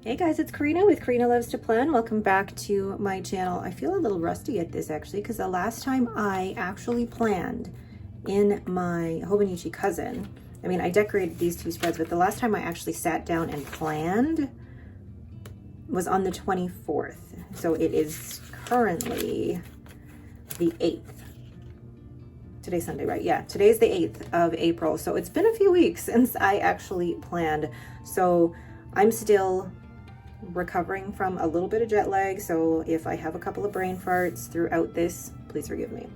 Hey guys, it's Karina with Karina Loves to Plan. Welcome back to my channel. I feel a little rusty at this actually because the last time I actually planned in my Hobonichi cousin, I mean I decorated these two spreads, but the last time I actually sat down and planned was on the 24th. So it is currently the 8th. Today's Sunday, right? Yeah, today's the 8th of April. So it's been a few weeks since I actually planned. So I'm still recovering from a little bit of jet lag, so if I have a couple of brain farts throughout this, please forgive me.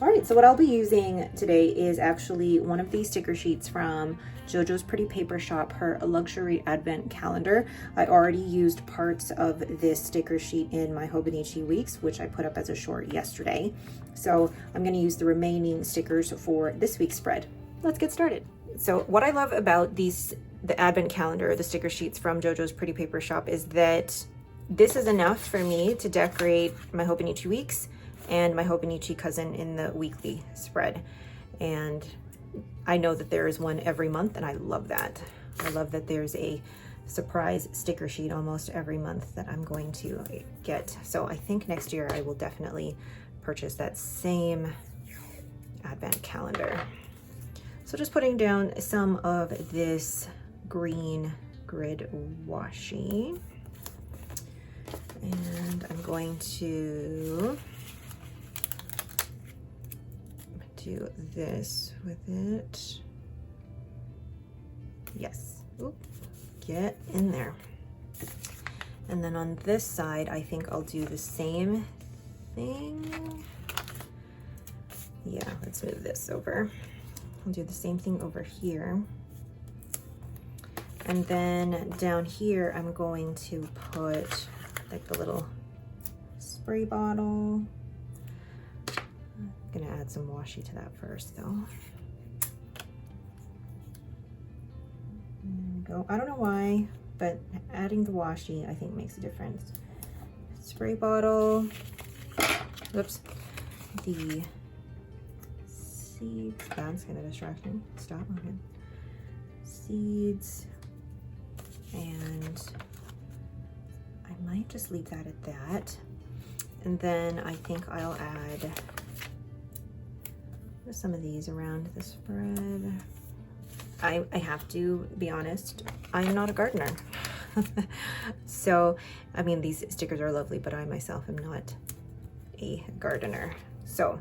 All right, so what I'll be using today is actually one of these sticker sheets from JoJo's Pretty Paper Shop, her luxury advent calendar. I already used parts of this sticker sheet in my Hobonichi weeks, which I put up as a short yesterday. So I'm going to use the remaining stickers for this week's spread. Let's get started. So what I love about the advent calendar, the sticker sheets from JoJo's Pretty Paper Shop, is that this is enough for me to decorate my Hobonichi weeks and my Hobonichi cousin in the weekly spread. And I know that there is one every month, and I love that. I love that there's a surprise sticker sheet almost every month that I'm going to get. So I think next year I will definitely purchase that same advent calendar. So just putting down some of this green grid washi, and I'm going to do this with it. Yes. Oop. Get in there. And then on this side, I think I'll do the same thing. Yeah, let's move this over. I'll do the same thing over here. And then down here, I'm going to put like the little spray bottle. I'm gonna add some washi to that first though. There we go. I don't know why, but adding the washi I think makes a difference. Spray bottle. Oops. The seeds. That's gonna distract me. Stop. Okay. Seeds. And I might just leave that at that. And then I think I'll add some of these around the spread. I have to be honest, I'm not a gardener. So, I mean, these stickers are lovely, but I myself am not a gardener. So,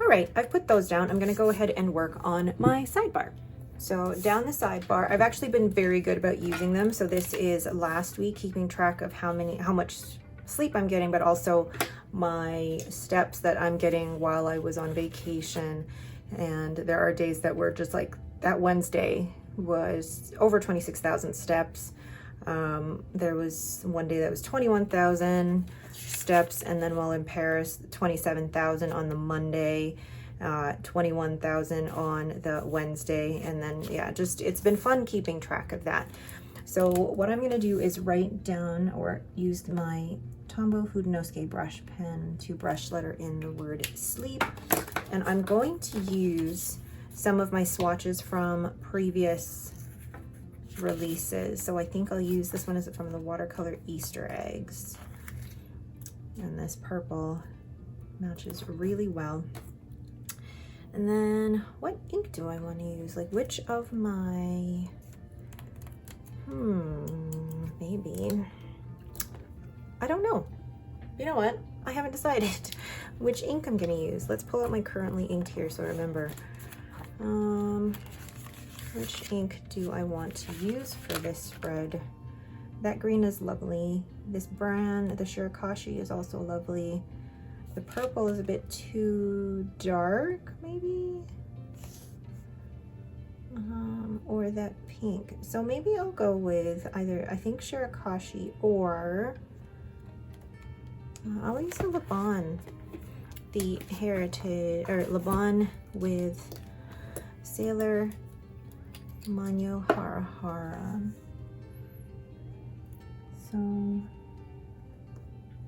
all right, I've put those down. I'm gonna go ahead and work on my sidebar. So down the sidebar, I've actually been very good about using them. So this is last week, keeping track of how much sleep I'm getting, but also my steps that I'm getting while I was on vacation. And there are days that were just like, that Wednesday was over 26,000 steps. There was one day that was 21,000 steps. And then while in Paris, 27,000 on the Monday. 21,000 on the Wednesday, and then yeah, just it's been fun keeping track of that. So what I'm going to do is write down or use my Tombow Fudenosuke brush pen to brush letter in the word sleep, and I'm going to use some of my swatches from previous releases. So I think I'll use this one. Is it from the watercolor Easter eggs? And this purple matches really well. And then what ink do I want to use? Like which of my, maybe, I don't know. You know what? I haven't decided which ink I'm gonna use. Let's pull out my currently inked here so I remember. Which ink do I want to use for this spread? That green is lovely. This brand, the Shirakashi, is also lovely. The purple is a bit too dark, maybe? Or that pink. So maybe I'll go with either, I think Shirakashi, or I'll use the Laban, the Heritage, or Laban with Sailor Manyo Hara Hara. So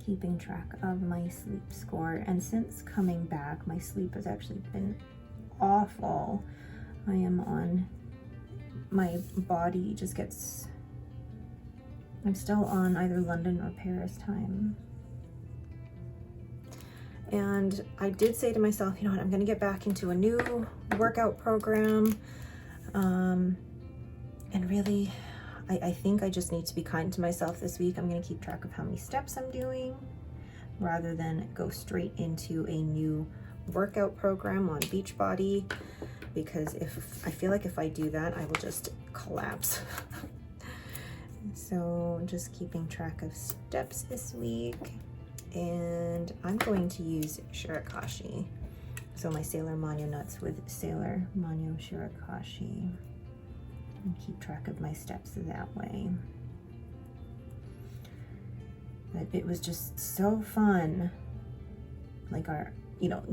keeping track of my sleep score, and since coming back my sleep has actually been awful. I am on, my body just gets I'm still on either London or Paris time. And I did say to myself, you know what, I'm gonna get back into a new workout program. And really, I think I just need to be kind to myself this week. I'm gonna keep track of how many steps I'm doing rather than go straight into a new workout program on Beachbody, because I feel like if I do that, I will just collapse. So just keeping track of steps this week. And I'm going to use shirakashi. So my Sailor Manyo nuts with Sailor Manyo shirakashi. And keep track of my steps that way. But it was just so fun. Like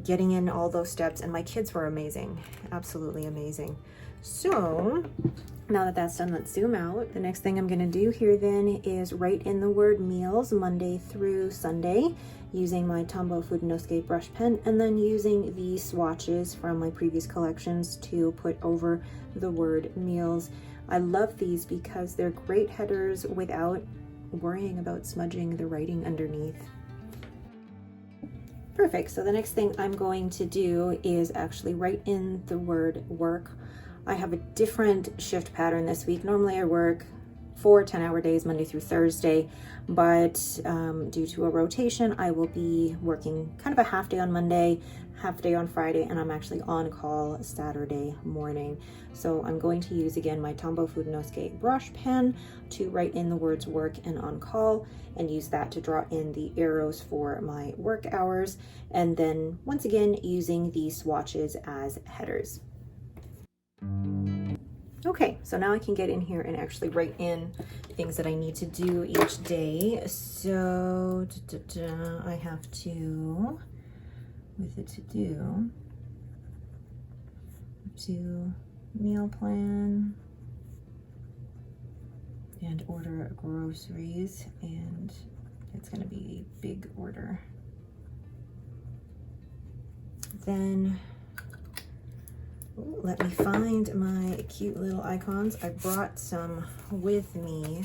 getting in all those steps, and my kids were amazing, absolutely amazing. So now that that's done, let's zoom out. The next thing I'm gonna do here then is write in the word meals Monday through Sunday using my Tombow Fudenosuke brush pen, and then using the swatches from my previous collections to put over the word meals. I love these because they're great headers without worrying about smudging the writing underneath. Perfect. So the next thing I'm going to do is actually write in the word work. I have a different shift pattern this week. Normally I work 4 10-hour days, Monday through Thursday, but due to a rotation, I will be working kind of a half day on Monday, half day on Friday, and I'm actually on call Saturday morning. So I'm going to use again my Tombow Fudenosuke brush pen to write in the words work and on call, and use that to draw in the arrows for my work hours, and then once again using the swatches as headers. Okay, so now I can get in here and actually write in things that I need to do each day. So I have to, with the to meal plan and order groceries, and it's going to be a big order. Then let me find my cute little icons. I brought some with me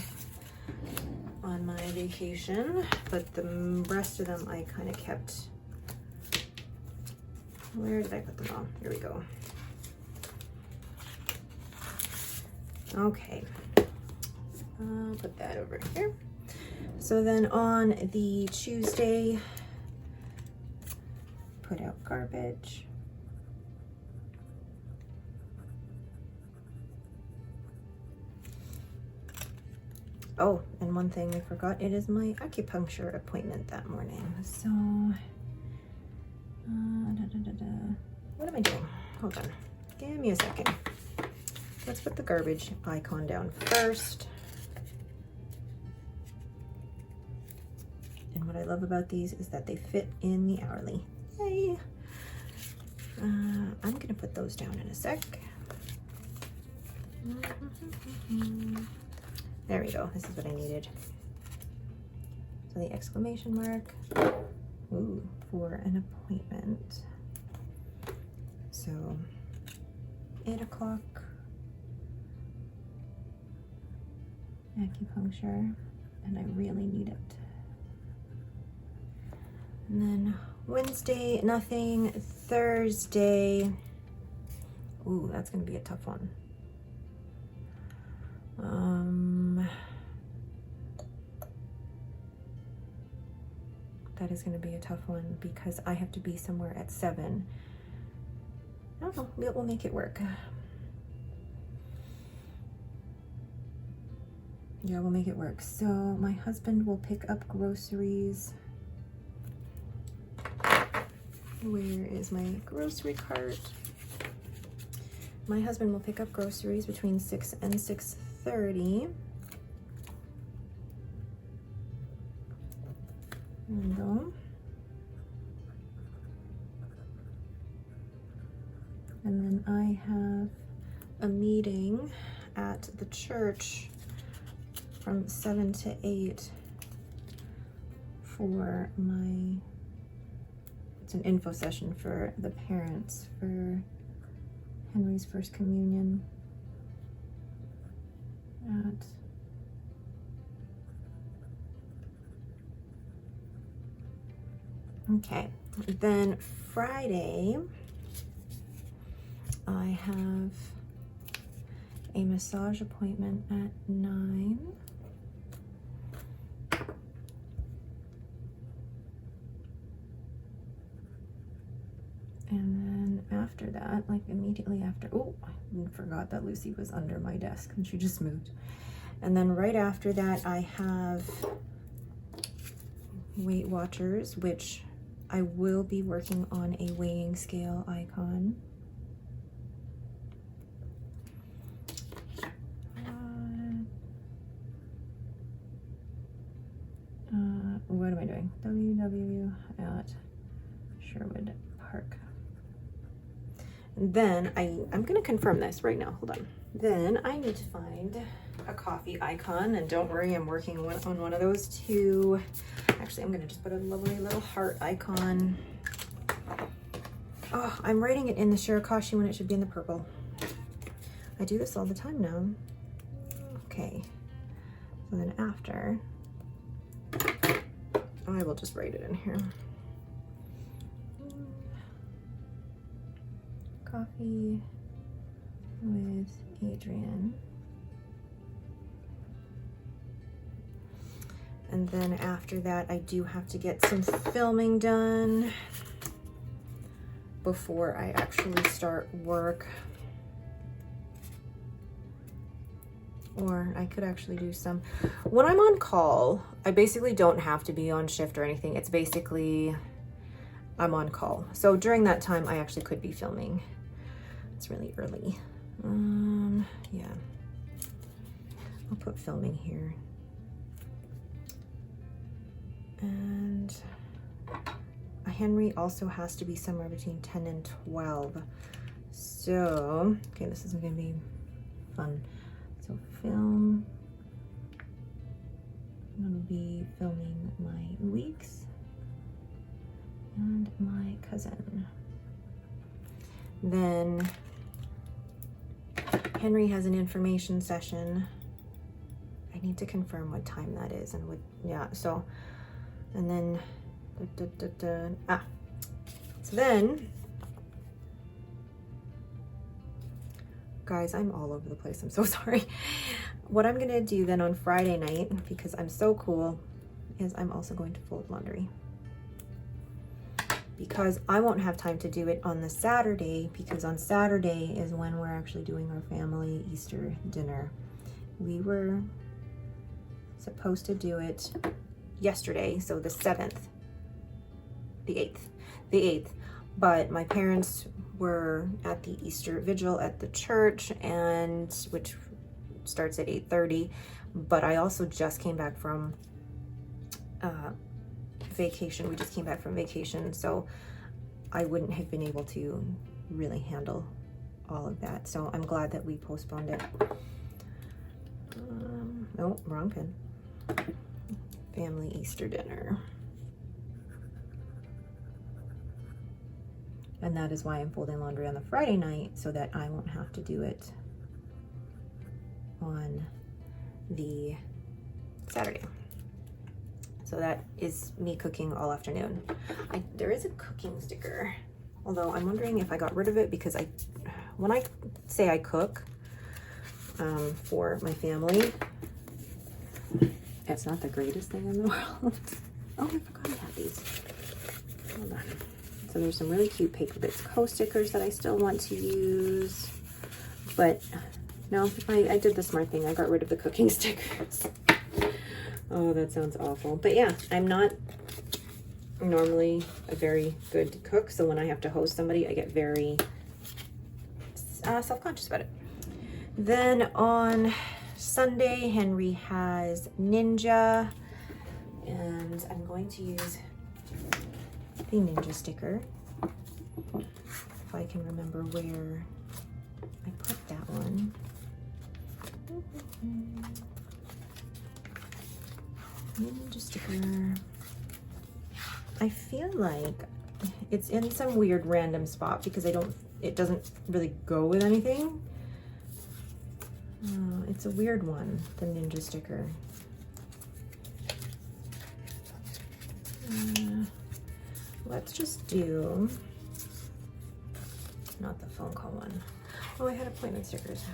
on my vacation, but the rest of them I kind of kept. Where did I put them all? Here we go. Okay, I'll put that over here. So then on the Tuesday, put out garbage. Oh, and one thing I forgot, it is my acupuncture appointment that morning. So, what am I doing? Hold on, give me a second. Let's put the garbage icon down first. And what I love about these is that they fit in the hourly. Yay! I'm gonna put those down in a sec. There we go, this is what I needed. So the exclamation mark, for an appointment. So 8 o'clock, acupuncture, and I really need it. And then Wednesday, nothing. Thursday, ooh, that's gonna be a tough one. That is going to be a tough one because I have to be somewhere at 7. I don't know, we'll make it work. Yeah, we'll make it work. So my husband will pick up groceries. Where is my grocery cart? My husband will pick up groceries between 6 and 6:30. There we go. And then I have a meeting at the church from 7 to 8 for it's an info session for the parents for Henry's first communion at Okay, then Friday, I have a massage appointment at 9. And then after that, like immediately after, oh, I forgot that Lucy was under my desk and she just moved. And then right after that, I have Weight Watchers, which I will be working on a weighing scale icon. What am I doing? WW at Sherwood Park. And then I'm gonna confirm this right now, hold on. Then I need to find a coffee icon, and don't worry, I'm working on one of those too. Actually, I'm gonna just put a lovely little heart icon. Oh, I'm writing it in the Shirakashi when it should be in the purple. I do this all the time now. Okay, so then after, I will just write it in here. Coffee with Adrian. And then after that, I do have to get some filming done before I actually start work. Or I could actually do some. When I'm on call, I basically don't have to be on shift or anything. It's basically, I'm on call. So during that time, I actually could be filming. It's really early. Yeah. I'll put filming here. And Henry also has to be somewhere between 10 and 12. So, okay, this is gonna be fun. So film, I'm gonna be filming my weeks and my cousin. Then Henry has an information session. I need to confirm what time that is and what, yeah, so, and then, so then, guys, I'm all over the place, I'm so sorry. What I'm gonna do then on Friday night, because I'm so cool, is I'm also going to fold laundry. Because I won't have time to do it on the Saturday, because on Saturday is when we're actually doing our family Easter dinner. We were supposed to do it yesterday, so the 7th, the 8th, but my parents were at the Easter vigil at the church, and which starts at 8:30, but I also just came back from vacation. We just came back from vacation, so I wouldn't have been able to really handle all of that, so I'm glad that we postponed it. No, wrong pin. Family Easter dinner. And that is why I'm folding laundry on the Friday night, so that I won't have to do it on the Saturday. So that is me cooking all afternoon. There is a cooking sticker, although I'm wondering if I got rid of it, because when I say I cook for my family, it's not the greatest thing in the world. Oh, I forgot I had these. Hold on. So there's some really cute Paper Bits Co stickers that I still want to use, but no, I did the smart thing. I got rid of the cooking stickers. Oh, that sounds awful. But yeah, I'm not normally a very good cook, so when I have to host somebody, I get very self-conscious about it. Then on Sunday, Henry has Ninja, and I'm going to use the Ninja sticker, if I can remember where I put that one. Ninja sticker. I feel like it's in some weird random spot because it doesn't really go with anything. It's a weird one, the Ninja sticker. let's just do, not the phone call one. Oh, I had appointment stickers.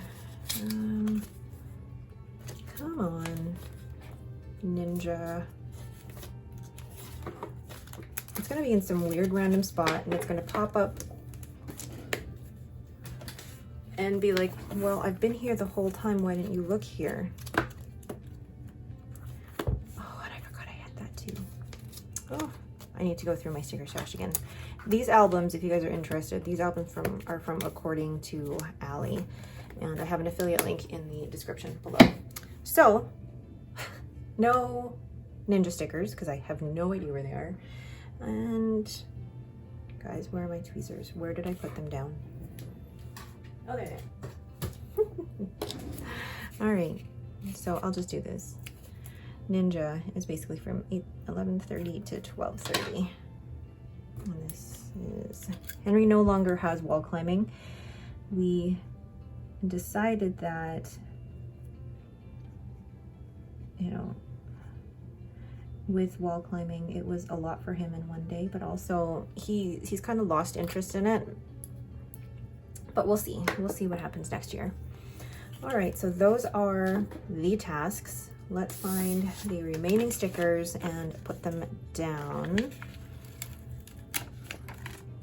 Come on, Ninja. It's gonna be in some weird random spot and it's gonna pop up and be like, well, I've been here the whole time, why didn't you look here? Oh, and I forgot I had that too. Oh, I need to go through my sticker stash again. These albums, if you guys are interested, these albums are from According to Allie, and I have an affiliate link in the description below. So, no ninja stickers, because I have no idea where they are. And guys, where are my tweezers? Where did I put them down? Oh, there they are. All right, so I'll just do this. Ninja is basically from 11:30 to 12:30. And this is, Henry no longer has wall climbing. We decided that, you know, with wall climbing, it was a lot for him in one day, but also he's kind of lost interest in it. But we'll see what happens next year. All right, so those are the tasks. Let's find the remaining stickers and put them down.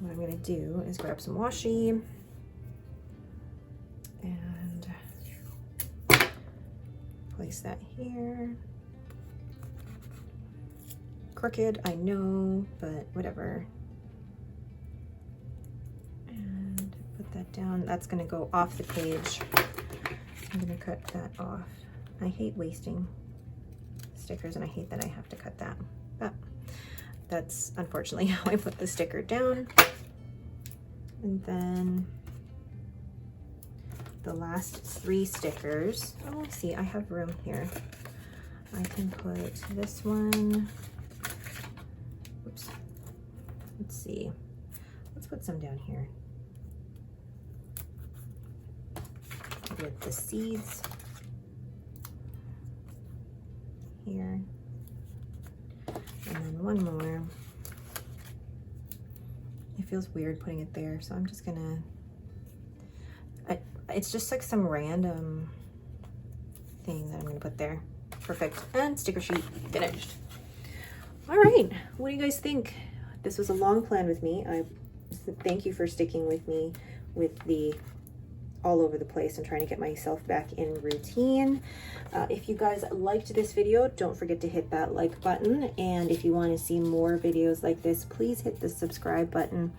What I'm gonna do is grab some washi and place that here. Crooked, I know, but whatever. And put that down. That's gonna go off the page. I'm gonna cut that off. I hate wasting stickers and I hate that I have to cut that, but that's unfortunately how I put the sticker down. And then the last 3 stickers. Oh, see, I have room here. I can put this one. Oops. Let's see. Let's put some down here. With the seeds here. And then one more. It feels weird putting it there, so I'm just gonna, it's just like some random thing that I'm gonna put there. Perfect. And sticker sheet finished. All right, what do you guys think? This was a long plan with me. I thank you for sticking with me with the all over the place and trying to get myself back in routine. If you guys liked this video, don't forget to hit that like button. And if you want to see more videos like this, please hit the subscribe button.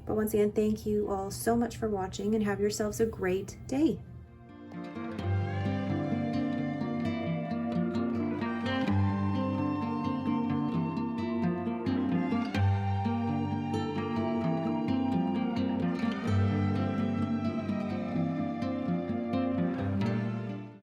But once again, thank you all so much for watching and have yourselves a great day.